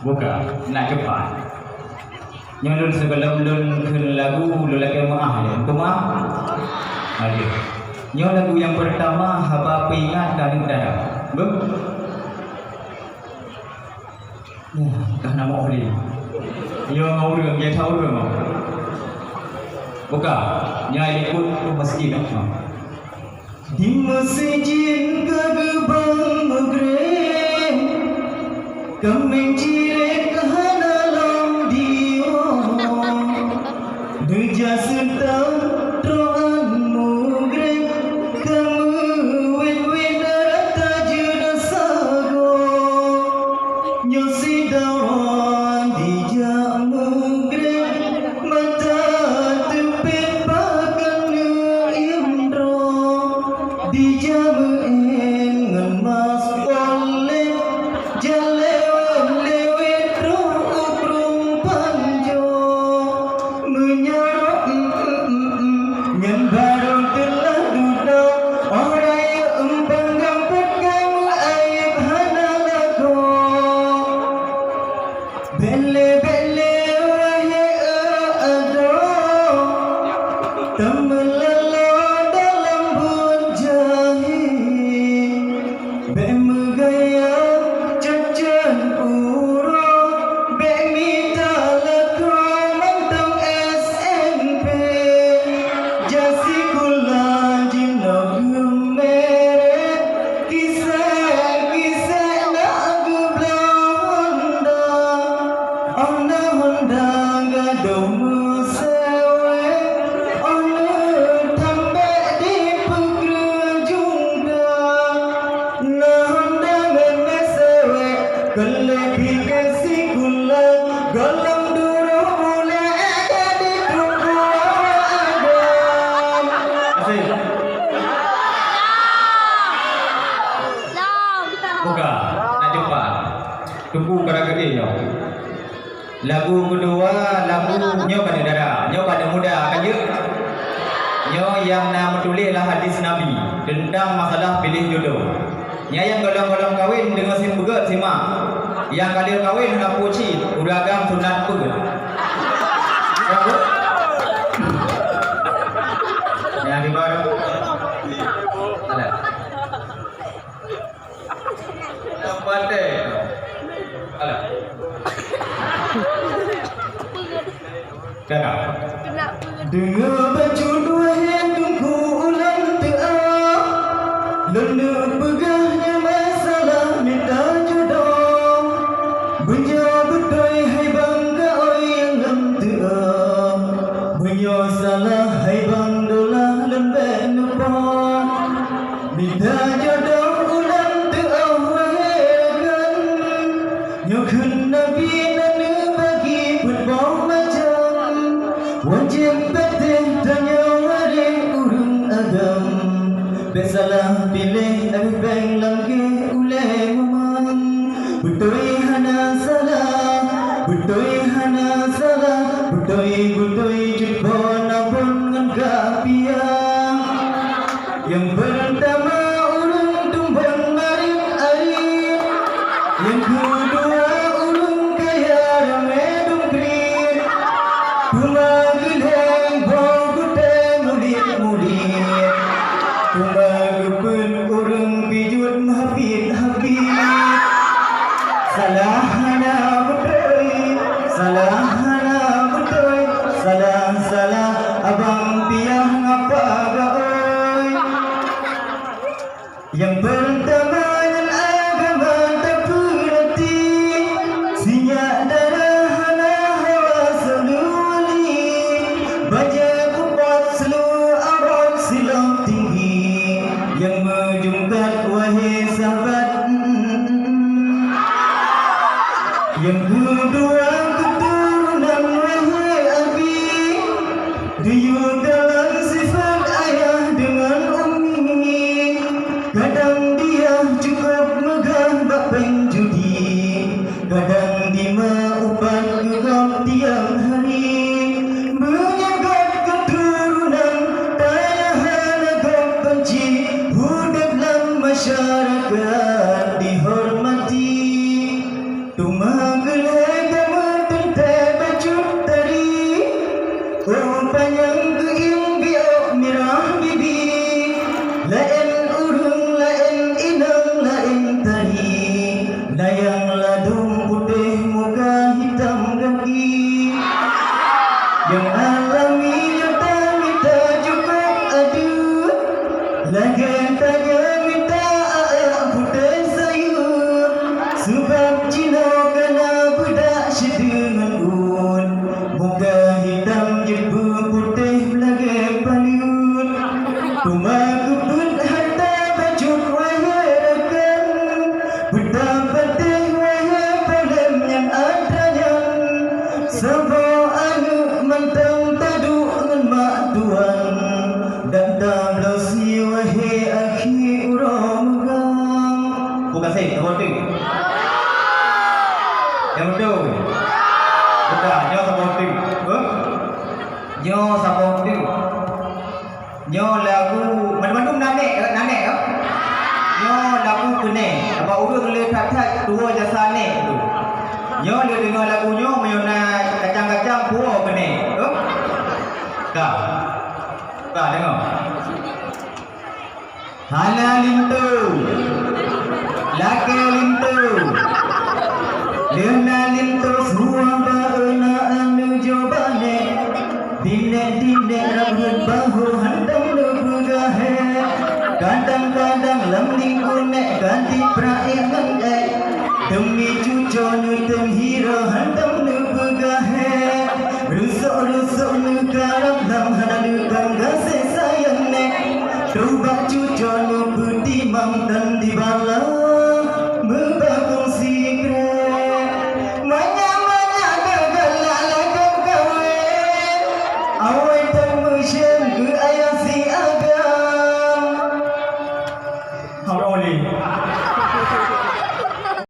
Bukan, nak cepat. Yang lun sebelum lun lagu lun lagi maaf ya. Maaf. Ada. Yang lagu yang pertama haba ingat dan darah. Dah nama oleh. Yang orang dia tahu orang. Bukan, yang ikut masjid nak. Di masjid kegebang maghrib, kami ciri kehanalam dia, duja serta rohan maghrib, kamu win rata juda sago, nyosi dawan di jam maghrib, mata tepit pakan indro, di jam ngemas oleh jalewan lewet ruh panjo menyarok nyen baru telah duduk orang empanggang pegang aib hanalago bele wahai ado temelala dalam bunjahi bemegaya jajan uro bemita lako mantang SMP jasi kula jinogum mere kisah lagu blonda ona honda gadomu sewe ona tambe di pekerjungga na honda menesewe kualifikasi kula galam dulu mulai ada di tunggu adam asik bukan nak cepat tunggu kara-kara yo lagu kedua lagu nyo pada darah nyo pada muda kan je nyo yang nama tulislah hadis Nabi tentang masalah pilih jodoh yang golong-golong kahwin dengan sin begat simak yang kalian kahwin nak puci uragam sunat begat yang di baru ada tempat ada Kenapa? Dengar baju dua hidungku ulang teah lalu pegahnya masalah minta jodoh Bunyo betul hai bangga oi yang lam teah Bunyo salah hai bang dolah lembek nupang minta jodoh ulang teah wahekan nyokun Nabi nanu bagi berbau macam wajib betih tanya waring urung agam besalah pilih abang lagi ulai mamam butoi hana salah butoi jepon abon ngan kapia yang pertama urung tumbang maring air yang kedua urung kaya rame dungkrit Tumagileng boguteng mulit-mulit Tumagupun urung bijut habit-habit Salah hana betul Salah abang piah ngapa gaoi Yang pertama yang agama tak berarti Sinyak darah hana hawa seluli Baca kupat selu arad silam tinggi Yang menjungkat wahai sahabat Yang kedua keturunan wahai abi Diu dalam sifat ayah dengan umi Kadang dia cukup megah bak penjudi Kadang dia upat gegap tiang hari Menyegat keturunan tayahan agak benci Hidup dalam masyarakat dihormati Tumagileng masih supporting. Yang betul. Sudah, nyo supporting. Nyo supporting. Nyo lagu mana-mana nanek ya. Nyo lagu kuning. Apa urut le tat dua jasa ni tu. Nyo dia dengar lagu nyo mayona kacang-kacang buah kuning. Dah. Dah dengar. Halalintu. Lakalintu. Lenalintu suara na anu jobane. Dine rabut bahu handam lubuga he. Kadang-kadang lemling kunek ganti perairan demi cucu nutem hero handam lubuga he. Rusuk-rusuk nukarap lam hananukan kasih sayang ne. Coba cucu nubuti mam dan dibala membakung sikret. Mana-mana gagal lakukan kawin. Awal tak musya